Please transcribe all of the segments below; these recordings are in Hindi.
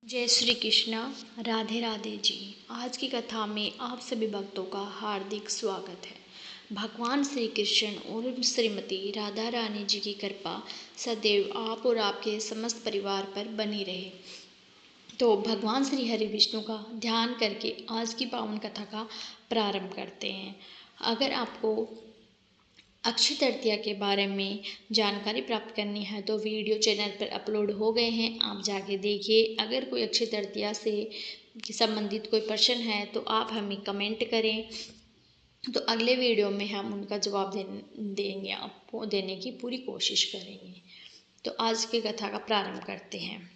जय श्री कृष्णा। राधे राधे जी। आज की कथा में आप सभी भक्तों का हार्दिक स्वागत है। भगवान श्री कृष्ण और श्रीमती राधा रानी जी की कृपा सदैव आप और आपके समस्त परिवार पर बनी रहे। तो भगवान श्री हरि विष्णु का ध्यान करके आज की पावन कथा का प्रारंभ करते हैं। अगर आपको अक्षय तृतीया के बारे में जानकारी प्राप्त करनी है तो वीडियो चैनल पर अपलोड हो गए हैं, आप जाके देखिए। अगर कोई अक्षय तृतीया से संबंधित कोई प्रश्न है तो आप हमें कमेंट करें, तो अगले वीडियो में हम उनका जवाब देंगे, आपको देने की पूरी कोशिश करेंगे। तो आज की कथा का प्रारंभ करते हैं।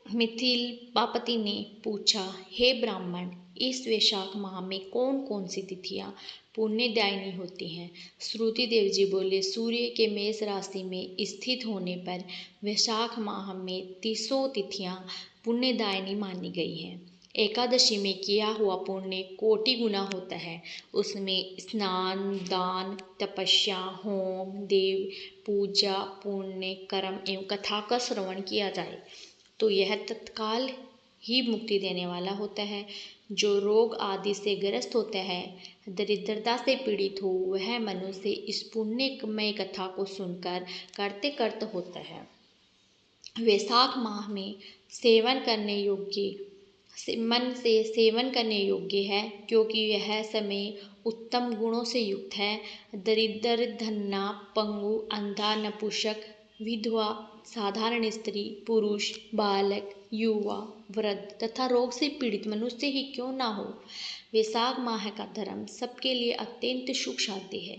मिथिलापति ने पूछा, हे ब्राह्मण, इस वैशाख माह में कौन कौन सी तिथियां पुण्यदायिनी होती हैं? श्रुति देव जी बोले, सूर्य के मेष राशि में स्थित होने पर वैशाख माह में 30 तिथियां पुण्यदायिनी मानी गई हैं। एकादशी में किया हुआ पुण्य कोटि गुना होता है। उसमें स्नान, दान, तपस्या, होम, देव पूजा, पुण्य कर्म एवं कथा का श्रवण किया जाए तो यह तत्काल ही मुक्ति देने वाला होता है। जो रोग आदि से ग्रस्त होता है, दरिद्रता से पीड़ित हो, वह मनुष्य इस पुण्यमय कथा को सुनकर करते करते होता है। वैशाख माह में सेवन करने योग्य मन से सेवन करने योग्य है, क्योंकि यह समय उत्तम गुणों से युक्त है। दरिद्र, धन्ना, पंगु, अंधा, नपुंसक, विधवा, साधारण स्त्री, पुरुष, बालक, युवा, वृद्ध तथा रोग से पीड़ित मनुष्य ही क्यों ना हो, वैशाख माह का धर्म सबके लिए अत्यंत सुख शांति है।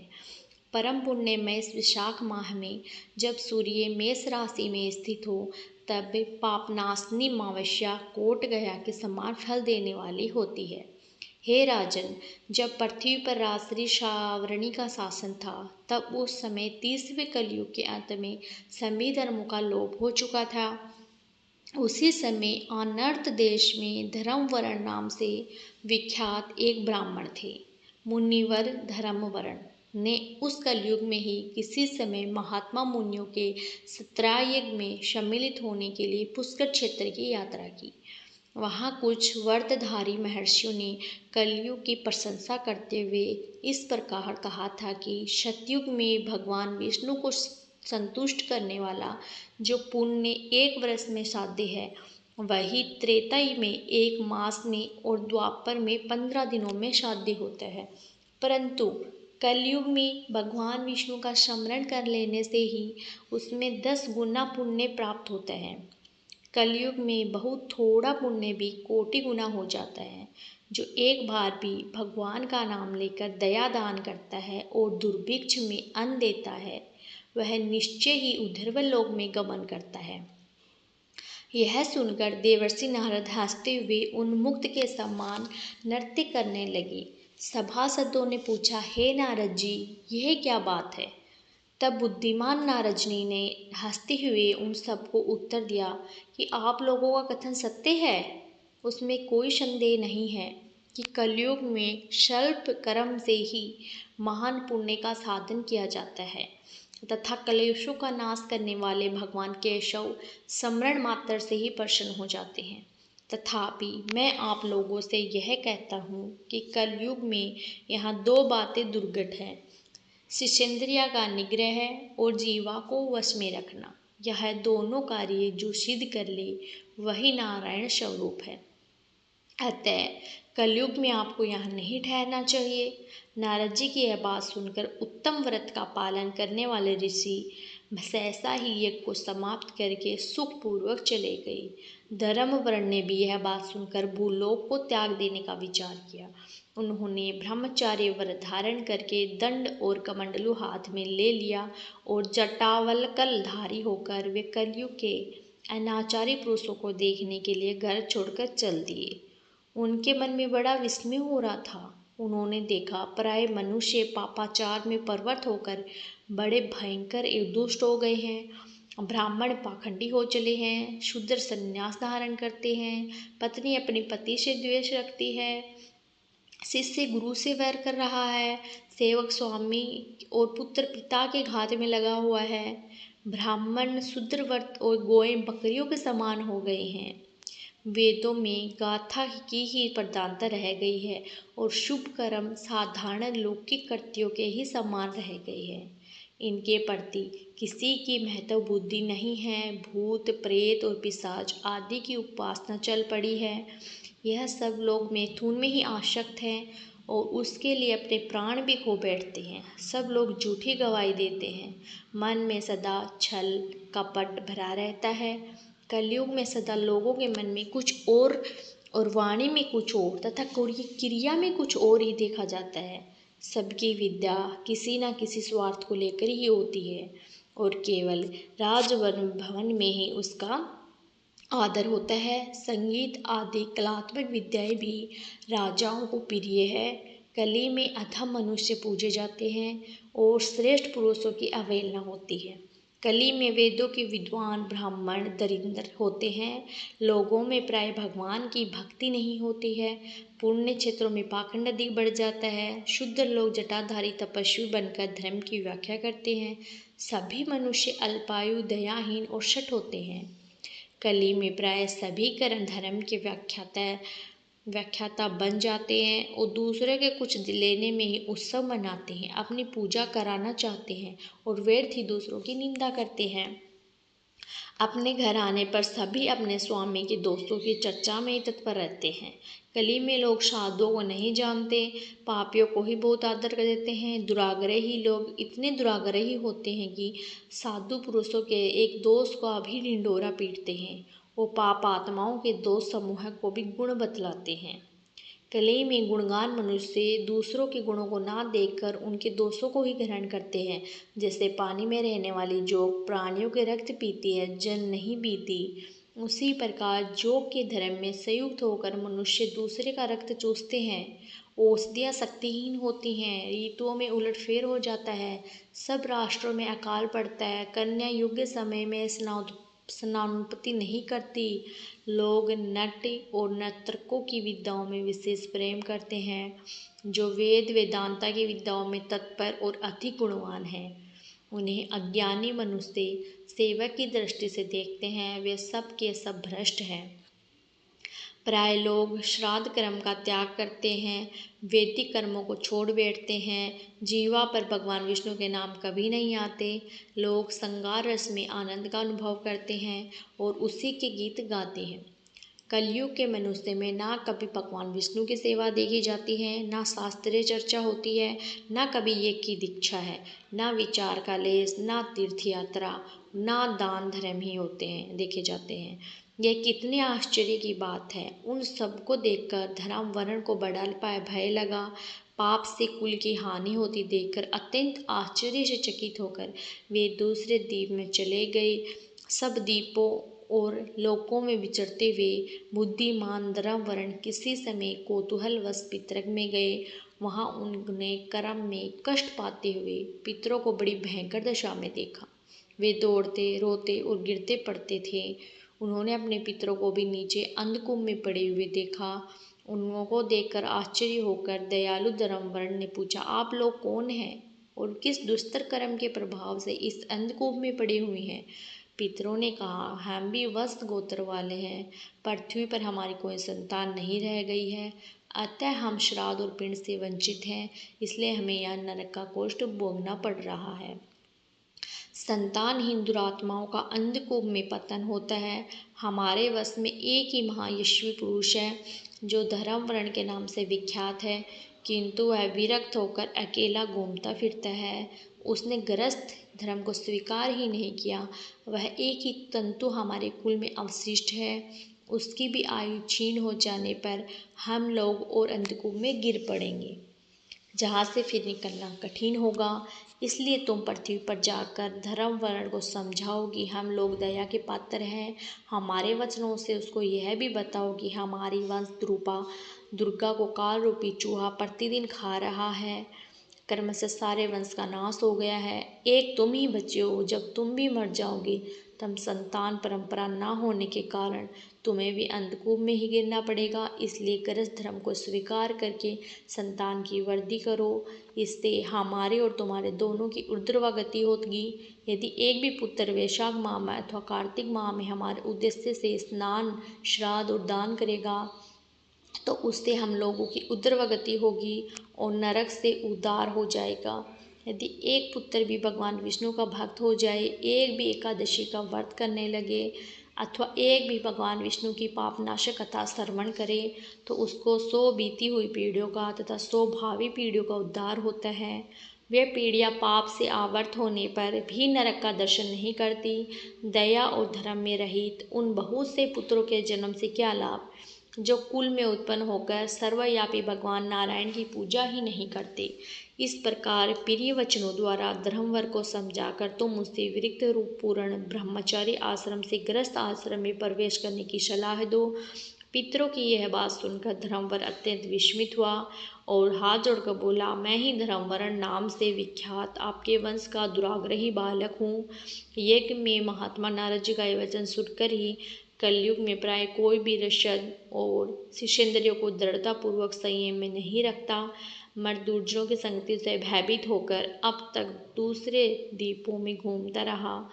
परम पुण्यमय इस वैशाख माह में जब सूर्य मेष राशि में स्थित हो, तब पापनाशनी अमावस्या कोट गया के समान फल देने वाली होती है। हे राजन, जब पृथ्वी पर राजश्री सावर्णी का शासन था, तब उस समय 30वें कलयुग के अंत में सभी धर्मों का लोप हो चुका था। उसी समय अनर्थ देश में धर्मवर्ण नाम से विख्यात एक ब्राह्मण थे। मुनिवर धर्मवर्ण ने उस कलयुग में ही किसी समय महात्मा मुनियों के सत्रायज्ञ में सम्मिलित होने के लिए पुष्कर क्षेत्र की यात्रा की। वहाँ कुछ व्रतधारी महर्षियों ने कलयुग की प्रशंसा करते हुए इस प्रकार कहा था कि सतयुग में भगवान विष्णु को संतुष्ट करने वाला जो पुण्य 1 वर्ष में साध्य है, वही त्रेता में 1 मास में और द्वापर में 15 दिनों में साध्य होता है। परंतु कलयुग में भगवान विष्णु का स्मरण कर लेने से ही उसमें 10 गुना पुण्य प्राप्त होता है। कलयुग में बहुत थोड़ा पुण्य भी कोटि गुना हो जाता है। जो एक बार भी भगवान का नाम लेकर दया दान करता है और दुर्भिक्ष में अन्न देता है, वह निश्चय ही ऊर्ध्व लोक में गमन करता है। यह सुनकर देवर्षि नारद हंसते हुए उन्मुक्त के समान नृत्य करने लगे। सभासदों ने पूछा, हे नारद जी, यह क्या बात है? तब बुद्धिमान नारद जी ने हंसते हुए उन सबको उत्तर दिया कि आप लोगों का कथन सत्य है। उसमें कोई संदेह नहीं है कि कलयुग में स्वल्प कर्म से ही महान पुण्य का साधन किया जाता है तथा कलेशों का नाश करने वाले भगवान केशव स्मरण मात्र से ही प्रसन्न हो जाते हैं। तथापि मैं आप लोगों से यह कहता हूँ कि कलयुग में यहाँ 2 बातें दुर्घट हैं। शिशेंद्रिया का निग्रह और जीवा को वश में रखना। यह दोनों कार्य जो सिद्ध कर ले, वही नारायण स्वरूप है। अतः कलयुग में आपको यहाँ नहीं ठहरना चाहिए। नारद जी की यह बात सुनकर उत्तम व्रत का पालन करने वाले ऋषि सहसा ही यज्ञ को समाप्त करके सुखपूर्वक चले गए। धर्मवर्ण ने भी यह बात सुनकर भूलोक को त्याग देने का विचार किया। उन्होंने ब्रह्मचार्य व्रत धारण करके दंड और कमंडलू हाथ में ले लिया और जटावल्कलधारी होकर वे कलयुग के अनाचारी पुरुषों को देखने के लिए घर छोड़कर चल दिए। उनके मन में बड़ा विस्मय हो रहा था। उन्होंने देखा प्राय मनुष्य पापाचार में प्रवृत्त होकर बड़े भयंकर एवं दुष्ट हो गए हैं। ब्राह्मण पाखंडी हो चले हैं, शूद्र संन्यास धारण करते हैं, पत्नी अपने पति से द्वेष रखती है, शिष्य गुरु से वैर कर रहा है, सेवक स्वामी और पुत्र पिता के घात में लगा हुआ है, ब्राह्मण शूद्र व्रत और गोएं बकरियों के समान हो गए हैं। वेदों में गाथा की ही प्रधानता रह गई है और शुभ कर्म साधारण लौकिक कृत्यों के ही समान रह गई है। इनके प्रति किसी की महत्व बुद्धि नहीं है। भूत प्रेत और पिशाच आदि की उपासना चल पड़ी है। यह सब लोग मैथुन में ही आसक्त हैं और उसके लिए अपने प्राण भी खो बैठते हैं। सब लोग झूठी गवाही देते हैं। मन में सदा छल कपट भरा रहता है। कलयुग में सदा लोगों के मन में कुछ और वाणी में कुछ और तथा क्रिया में कुछ और ही देखा जाता है। सबकी विद्या किसी न किसी स्वार्थ को लेकर ही होती है और केवल राजभवन में ही उसका आदर होता है। संगीत आदि कलात्मक विद्याएं भी राजाओं को प्रिय है। कली में अधम मनुष्य पूजे जाते हैं और श्रेष्ठ पुरुषों की अवहेलना होती है। कली में वेदों के विद्वान ब्राह्मण दरिद्र होते हैं। लोगों में प्राय भगवान की भक्ति नहीं होती है। पुण्य क्षेत्रों में पाखंड अधिक बढ़ जाता है। शुद्ध लोग जटाधारी तपस्वी बनकर धर्म की व्याख्या करते हैं। सभी मनुष्य अल्पायु दयाहीन और शठ होते हैं। कली में प्राय सभी कर्म धर्म के व्याख्याता बन जाते हैं और दूसरे के कुछ लेने में ही उत्सव मनाते हैं, अपनी पूजा कराना चाहते हैं और व्यर्थ ही दूसरों की निंदा करते हैं। अपने घर आने पर सभी अपने स्वामी के दोस्तों की चर्चा में ही तत्पर रहते हैं। कली में लोग साधुओं को नहीं जानते, पापियों को ही बहुत आदर कर देते हैं। दुराग्रही लोग इतने दुराग्रही होते हैं कि साधु पुरुषों के एक दोस्त को अभी ढिंढोरा पीटते हैं। वो पाप आत्माओं के दोस्त समूह को भी गुण बतलाते हैं। कली में गुणगान मनुष्य दूसरों के गुणों को ना देखकर उनके दोषों को ही ग्रहण करते हैं। जैसे पानी में रहने वाली जोग प्राणियों के रक्त पीती है, जल नहीं पीती, उसी प्रकार जोग के धर्म में संयुक्त होकर मनुष्य दूसरे का रक्त चूसते हैं। औषधियाँ शक्तिहीन होती हैं, ऋतुओं में उलटफेर हो जाता है, सब राष्ट्रों में अकाल पड़ता है, कन्या युग समय में स्नानोत्पत्ति नहीं करती। लोग नट और नर्तकों की विद्याओं में विशेष प्रेम करते हैं। जो वेद वेदांता की विद्याओं में तत्पर और अति गुणवान हैं, उन्हें अज्ञानी मनुष्य सेवक की दृष्टि से देखते हैं। वे सब के सब भ्रष्ट हैं। प्राय लोग श्राद्ध कर्म का त्याग करते हैं, वैदिक कर्मों को छोड़ बैठते हैं। जीवा पर भगवान विष्णु के नाम कभी नहीं आते। लोग श्रृंगार रस में आनंद का अनुभव करते हैं और उसी के गीत गाते हैं। कलयुग के मनुष्य में ना कभी भगवान विष्णु की सेवा देखी जाती है, ना शास्त्रीय चर्चा होती है, ना कभी यज्ञ की दीक्षा है, ना विचार का लेस, ना तीर्थ यात्रा, ना दान धर्म ही होते हैं देखे जाते हैं। यह कितने आश्चर्य की बात है। उन सबको देखकर धर्म वर्ण को बड़ा भय लगा। पाप से कुल की हानि होती देखकर अत्यंत आश्चर्य से चकित होकर वे दूसरे द्वीप में चले गए। सब द्वीपों और लोकों में विचरते हुए बुद्धिमान धर्म वर्ण किसी समय कौतूहलवश पितरक में गए। वहाँ उन्होंने कर्म में कष्ट पाते हुए पितरों को बड़ी भयंकर दशा में देखा। वे दौड़ते रोते और गिरते पड़ते थे। उन्होंने अपने पितरों को भी नीचे अंधकूप में पड़े हुए देखा। उनको देखकर आश्चर्य होकर दयालु धर्मवर्ण ने पूछा, आप लोग कौन हैं और किस दुष्तर कर्म के प्रभाव से इस अंधकूप में पड़े हुए हैं? पितरों ने कहा, हम भी वस्त गोत्र वाले हैं। पृथ्वी पर हमारी कोई संतान नहीं रह गई है, अतः हम श्राद्ध और पिंड से वंचित हैं, इसलिए हमें यह नरक का कष्ट भोगना पड़ रहा है। संतानहीन दुरात्माओं का अंधकूप में पतन होता है। हमारे वश में एक ही महायशस्वी पुरुष है जो धर्म वर्ण के नाम से विख्यात है, किंतु वह विरक्त होकर अकेला घूमता फिरता है। उसने गृहस्थ धर्म को स्वीकार ही नहीं किया। वह एक ही तंतु हमारे कुल में अवशिष्ट है। उसकी भी आयु क्षीण हो जाने पर हम लोग और अंधकूप में गिर पड़ेंगे, जहाँ से फिर निकलना कठिन होगा। इसलिए तुम पृथ्वी पर जाकर धर्म वर्ण को समझाओ कि हम लोग दया के पात्र हैं। हमारे वचनों से उसको यह भी बताओ कि हमारी वंश रूपा दुर्गा को काल रूपी चूहा प्रतिदिन खा रहा है। कर्म से सारे वंश का नाश हो गया है। एक तुम ही बचे हो। जब तुम भी मर जाओगे तब संतान परंपरा न होने के कारण तुम्हें भी अंधकूप में ही गिरना पड़ेगा। इसलिए गृहस्थ धर्म को स्वीकार करके संतान की वृद्धि करो। इससे हमारे और तुम्हारे दोनों की ऊर्ध्व गति होगी। यदि एक भी पुत्र वैशाख माह में अथवा कार्तिक माह में हमारे उद्देश्य से स्नान, श्राद्ध और दान करेगा तो उससे हम लोगों की ऊर्ध्व गति होगी और नरक से उद्धार हो जाएगा। यदि एक पुत्र भी भगवान विष्णु का भक्त हो जाए, एक भी एकादशी का व्रत करने लगे अथवा एक भी भगवान विष्णु की पापनाशक कथा श्रवण करे तो उसको 100 बीती हुई पीढ़ियों का तथा 100 भावी पीढ़ियों का उद्धार होता है। वे पीढ़ियाँ पाप से आवर्त होने पर भी नरक का दर्शन नहीं करती। दया और धर्म में रहित उन बहुत से पुत्रों के जन्म से क्या लाभ, जो कुल में उत्पन्न होकर सर्वव्यापी भगवान नारायण की पूजा ही नहीं करते। इस प्रकार प्रिय वचनों द्वारा धर्मवर को समझाकर तुम मुझसे विरक्त रूप पूर्ण ब्रह्मचारी आश्रम से गृहस्थ आश्रम में प्रवेश करने की सलाह दो। पितरों की यह बात सुनकर धर्मवर अत्यंत विस्मित हुआ और हाथ जोड़कर बोला, मैं ही धर्मवरण नाम से विख्यात आपके वंश का दुराग्रही बालक हूँ। यज्ञ में महात्मा नारद जी का यह वचन सुनकर ही कलयुग में प्राय कोई भी ऋषद और शिष्येंद्रियों को दृढ़तापूर्वक संयम में नहीं रखता। मर्द दुर्जनों की संगति से भयभीत होकर अब तक दूसरे द्वीपों में घूमता रहा।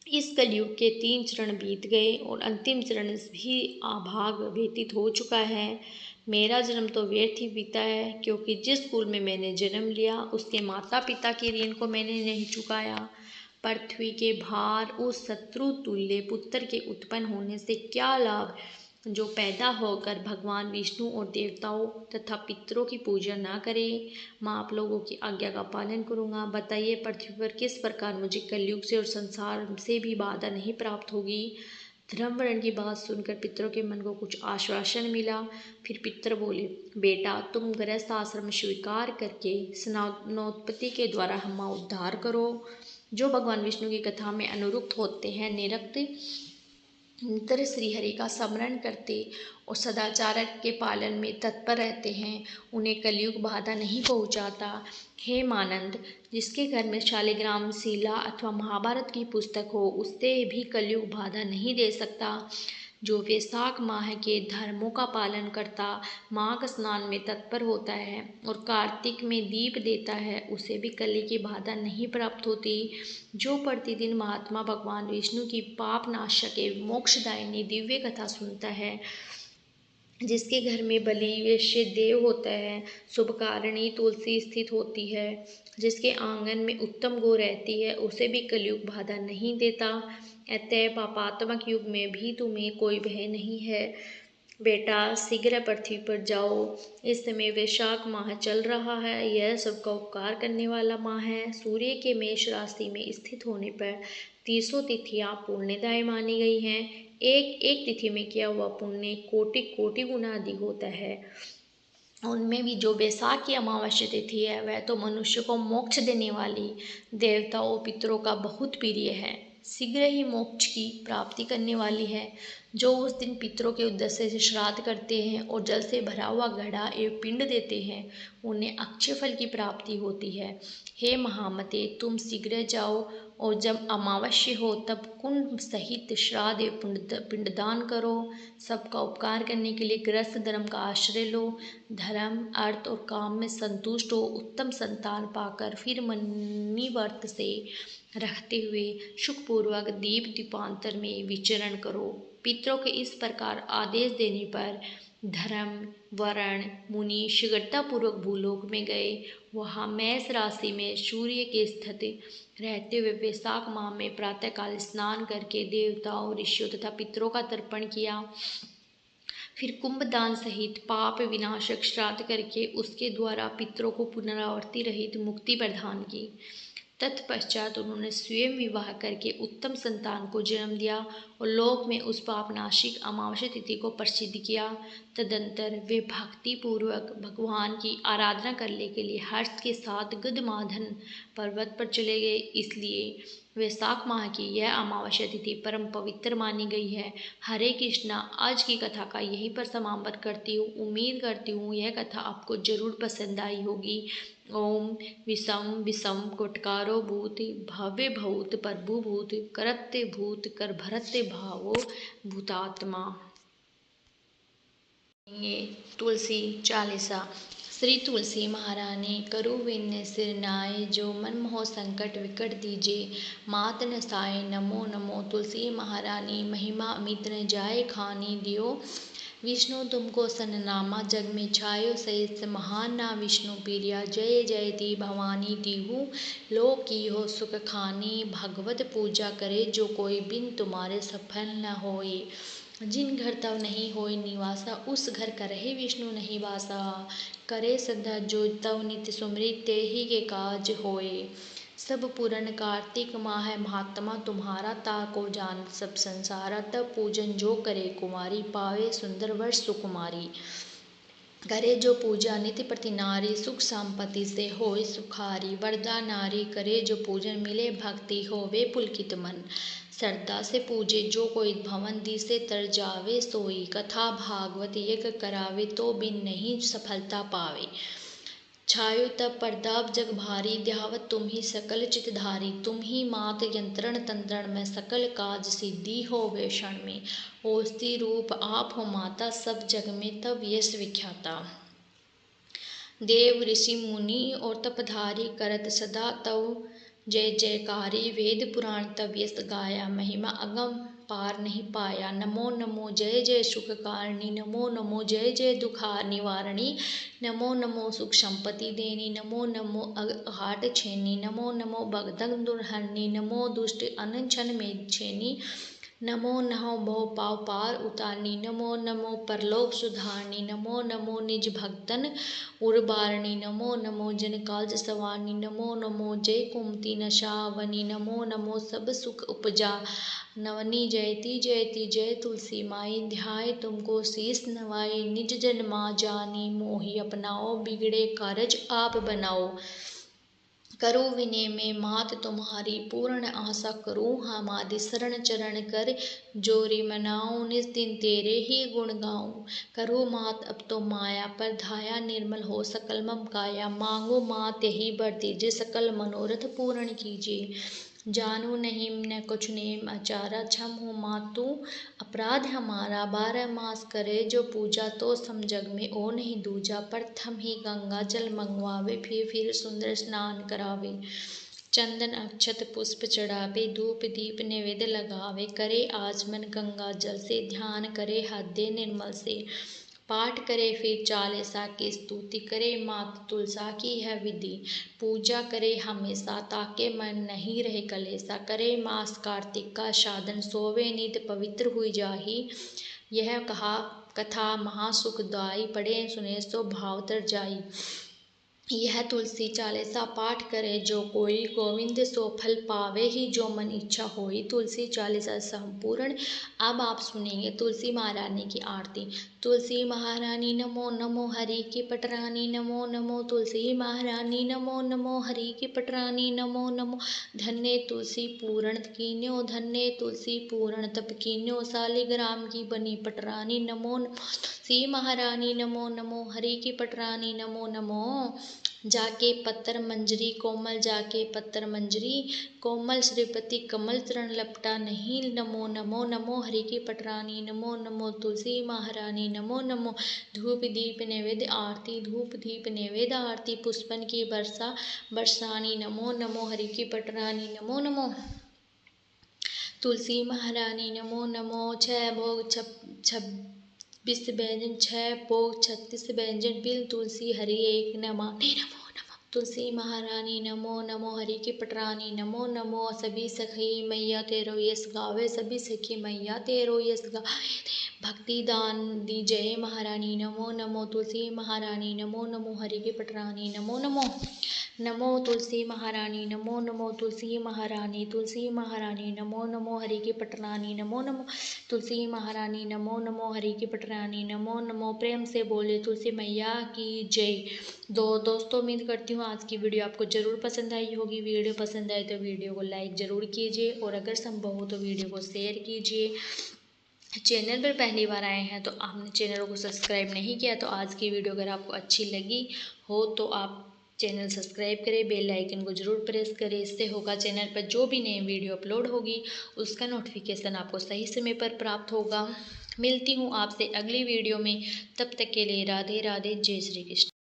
इस कलयुग के 3 चरण बीत गए और अंतिम चरण भी आभाग व्यतीत हो चुका है। मेरा जन्म तो व्यर्थ ही बीता है, क्योंकि जिस कुल में मैंने जन्म लिया उसके माता पिता के ऋण को मैंने नहीं चुकाया। पृथ्वी के भार उस शत्रु तुल्य पुत्र के उत्पन्न होने से क्या लाभ, जो पैदा होकर भगवान विष्णु और देवताओं तथा पितरों की पूजा ना करे। मैं आप लोगों की आज्ञा का पालन करूँगा। बताइए पृथ्वी पर किस प्रकार मुझे कलयुग से और संसार से भी बाधा नहीं प्राप्त होगी। धर्मवरण की बात सुनकर पितरों के मन को कुछ आश्वासन मिला। फिर पितर बोले, बेटा तुम गृहस्थ आश्रम स्वीकार करके स्नानोत्पत्ति के द्वारा हमारा उद्धार करो। जो भगवान विष्णु की कथा में अनुरुक्त होते हैं, निरंतर श्रीहरि का स्मरण करते और सदाचार के पालन में तत्पर रहते हैं, उन्हें कलयुग बाधा नहीं पहुंचाता। हे मानंद, जिसके घर में शालिग्राम, शिला अथवा महाभारत की पुस्तक हो उससे भी कलयुग बाधा नहीं दे सकता। जो वैशाख माह के धर्मों का पालन करता, माघ स्नान में तत्पर होता है और कार्तिक में दीप देता है, उसे भी कली की बाधा नहीं प्राप्त होती। जो प्रतिदिन महात्मा भगवान विष्णु की पाप नाशक एवं मोक्षदायिनी दिव्य कथा सुनता है, जिसके घर में बलि वैश्य देव होता है, शुभकारिणी तुलसी स्थित होती है, जिसके आंगन में उत्तम गो रहती है, उसे भी कलयुग बाधा नहीं देता। अतः पापात्मक युग में भी तुम्हें कोई भय नहीं है। बेटा शीघ्र पृथ्वी पर जाओ। इस समय वैशाख माह चल रहा है। यह सबका उपकार करने वाला माह है। सूर्य के मेष राशि में स्थित होने पर 300 तिथियां पुण्यदायी मानी गई हैं। एक एक तिथि में किया हुआ पुण्य कोटि कोटि गुना अधिक होता है। उनमें भी जो वैशाख की अमावस्या तिथि है वह तो मनुष्य को मोक्ष देने वाली देवताओं पितरों का बहुत प्रिय है, शीघ्र ही मोक्ष की प्राप्ति करने वाली है। जो उस दिन पितरों के उद्देश्य से श्राद्ध करते हैं और जल से भरा हुआ घड़ा एवं पिंड देते हैं, उन्हें अक्षय फल की प्राप्ति होती है। हे महामते, तुम शीघ्र जाओ और जब अमावस्या हो तब कुंड सहित श्राद्ध एवं पिंडदान करो। सबका उपकार करने के लिए गृहस्थ धर्म का आश्रय लो। धर्म, अर्थ और काम में संतुष्ट हो उत्तम संतान पाकर फिर मणिव्रत से रहते हुए सुखपूर्वक दीप दीपांतर में विचरण करो। पितरों के इस प्रकार आदेश देने पर धर्म वरण मुनि शीघ्रतापूर्वक भूलोक में गए। वहाँ मेष राशि में सूर्य के स्थिति रहते हुए वैशाख माह में प्रातःकाल स्नान करके देवताओं, ऋषियों तथा पितरों का तर्पण किया। फिर कुंभदान सहित पाप विनाशक श्राद्ध करके उसके द्वारा पितरों को पुनरावृत्ति रहित मुक्ति प्रदान की। तत्पश्चात उन्होंने स्वयं विवाह करके उत्तम संतान को जन्म दिया और लोक में उस पापनाशिक अमावस्या तिथि को प्रसिद्ध किया। तदंतर वे भक्ति पूर्वक भगवान की आराधना करने के लिए हर्ष के साथ गदमादन पर्वत पर चले गए। इसलिए वैशाख माह की यह अमावस्या तिथि परम पवित्र मानी गई है। हरे कृष्णा, आज की कथा का यहीं पर समाप्त करती हूँ। उम्मीद करती हूँ यह कथा आपको जरूर पसंद आई होगी। ओम विषम विषम कोटकारो भूत भव्य भूत प्रभु भूत करत्ते भूत कर भरते भावो भूतात्मा। ये तुलसी चालीसा। श्री तुलसी महारानी करु विन्य सिर नाय, जो मन मोह संकट विकट दीजे मात न साय। नमो नमो तुलसी महारानी, महिमा अमित न जाय खानी दियो। विष्णु तुमको सननामा, जग में छायो सहित महान ना विष्णु प्रिया। जय जयति भवानी दीहु, लोक की हो सुख खानी। भगवत पूजा करे जो कोई, बिन तुम्हारे सफल न होए। जिन घर तव नहीं होय निवासा, उस घर करहे विष्णु नहीं वासा। करे सदा जो तव नित्य सुमृत, ते ही के काज होए। सब पूरन कार्तिक माह है महात्मा तुम्हारा, ताको जान सब संसारा। तब पूजन जो करे कुमारी, पावे सुंदर वर्ष सुकुमारी। करे जो पूजा नित्य प्रति नारी, सुख संपत्ति से होय सुखारी। वरदा नारी करे जो पूजन, मिले भक्ति होवे पुलकित मन। श्रद्धा से पूजे जो कोई, भवन दिसे तर जावे सोई। कथा भागवत एक करावे, तो बिन नहीं सफलता पावे। छायो तब प्रताप जग भारी, ध्यावत तुम ही सकल चितधारी। तुम ही मात यंत्रण तंत्रण में, सकल काज सिद्धि होवे क्षण में। ओस्ती रूप आप हो माता, सब जग में तब यश विख्याता। देव ऋषि मुनि और तपधारी, करत सदा तव जय जयकारी। वेद पुराण तब यश गाया, महिमा अगम पार नहीं पाया। नमो नमो जय जय सुख कारणी, नमो नमो जय जय दुखार निवारणी। नमो नमो सुख संपत्ति देनी, नमो नमो हाट छेनी। नमो नमो भगदग दुर्हरणी, नमो दुष्ट अनशन में छेनी। नमो नमो भव पाव पार उतारनी, नमो नमो परलोक सुधारनी। नमो नमो निज भक्तन उर्बारणी, नमो नमो जन काज सवारनी। नमो नमो जय कुमति नशावनी, नमो नमो सब सुख उपजा नवनी। जयति जयति जय तुलसी माई, ध्याय तुमको शीस नवाई। निज जन माँ जानी मोहि अपनाओ, बिगड़े कारज आप बनाओ। करो विनय में मात तुम्हारी, पूर्ण आशा करूँ हमारी। शरण चरण कर जोरी मनाऊँ, निस दिन तेरे ही गुण गाऊँ। करो मात अब तो माया पर धाया, निर्मल हो सकल मम काया। मांगो मात यही वर दीजिए, सकल मनोरथ पूर्ण कीजिए। जानू नहीं न कुछ नेम आचारा, क्षम हो मातु अपराध हमारा। 12 मास करे जो पूजा, तो सम जग में ओ नहीं दूजा। प्रथम ही गंगा जल मंगवावे, फिर सुंदर स्नान करावे। चंदन अक्षत पुष्प चढ़ावे, धूप दीप नैवेद्य लगावे। करे आचमन गंगा जल से, ध्यान करे हृदय निर्मल से। पाठ करे फिर चालीसा की स्तुति, करे मात तुलसा की है विधि। पूजा करे हमेशा, ताके मन नहीं रहे कलेसा। करे मास कार्तिक का साधन, सोवे नित पवित्र हुई जाही। यह कहा कथा महासुखदाई, पढ़े सुने सो भाव तर जाई। यह तुलसी चालीसा पाठ करे जो कोई, गोविंद सो फल पावे ही जो मन इच्छा होई। तुलसी चालीसा संपूर्ण। अब आप सुनेंगे तुलसी महारानी की आरती। तुलसी महारानी नमो नमो, हरि की पटरानी नमो नमो। तुलसी महारानी नमो नमो, हरि की पटरानी नमो नमो। धन्य तुलसी पूर्ण कीन्यो, धन्य तुलसी पूर्ण तप कीन्यो। शालिग्राम की बनी पटरानी नमो नमो। तुलसी महारानी नमो नमो, हरि की पटरानी नमो नमो। जाके पत्तर मंजरी कोमल, जाके पत्तर मंजरी कोमल। श्रीपति कमल चरण लपटा नहीं, नमो नमो नमो। हरि की पटरानी नमो नमो, तुलसी महारानी नमो नमो। धूप दीप नैवेद्य आरती, धूप दीप नैवेद्य आरती। पुष्पन की वर्षा बरसानी, नमो नमो। हरि की पटरानी नमो नमो। तुलसी महारानी नमो नमो। 6 भोग 26 व्यंजन, 6 भोग 36 व्यंजन। बिल तुलसी हरि एक न माने, नमो नमो। तुलसी महारानी नमो नमो, हरि की पटरानी नमो नमो। सभी सखी मैया तेरो यश गावे, सभी सखी मैया तेरो यश गावे। भक्ति दान दी जय महारानी नमो नमो। तुलसी महारानी नमो नमो, हरि की पटरानी नमो नमो। नमो तुलसी महारानी नमो नमो। तुलसी महारानी, तुलसी महारानी नमो नमो। हरि की पटरानी नमो नमो। तुलसी महारानी नमो नमो, हरि की पटरानी नमो नमो। प्रेम से बोले तुलसी मैया की जय। दोस्तों उम्मीद करती हूँ आज की वीडियो आपको ज़रूर पसंद आई होगी। वीडियो पसंद आए तो वीडियो को लाइक ज़रूर कीजिए, और अगर संभव हो तो वीडियो को शेयर कीजिए। चैनल पर पहली बार आए हैं तो आपने चैनल को सब्सक्राइब नहीं किया, तो आज की वीडियो अगर आपको अच्छी लगी हो तो आप चैनल सब्सक्राइब करें, बेल आइकन को ज़रूर प्रेस करें। इससे होगा चैनल पर जो भी नई वीडियो अपलोड होगी उसका नोटिफिकेशन आपको सही समय पर प्राप्त होगा। मिलती हूँ आपसे अगली वीडियो में, तब तक के लिए राधे राधे, जय श्री कृष्ण।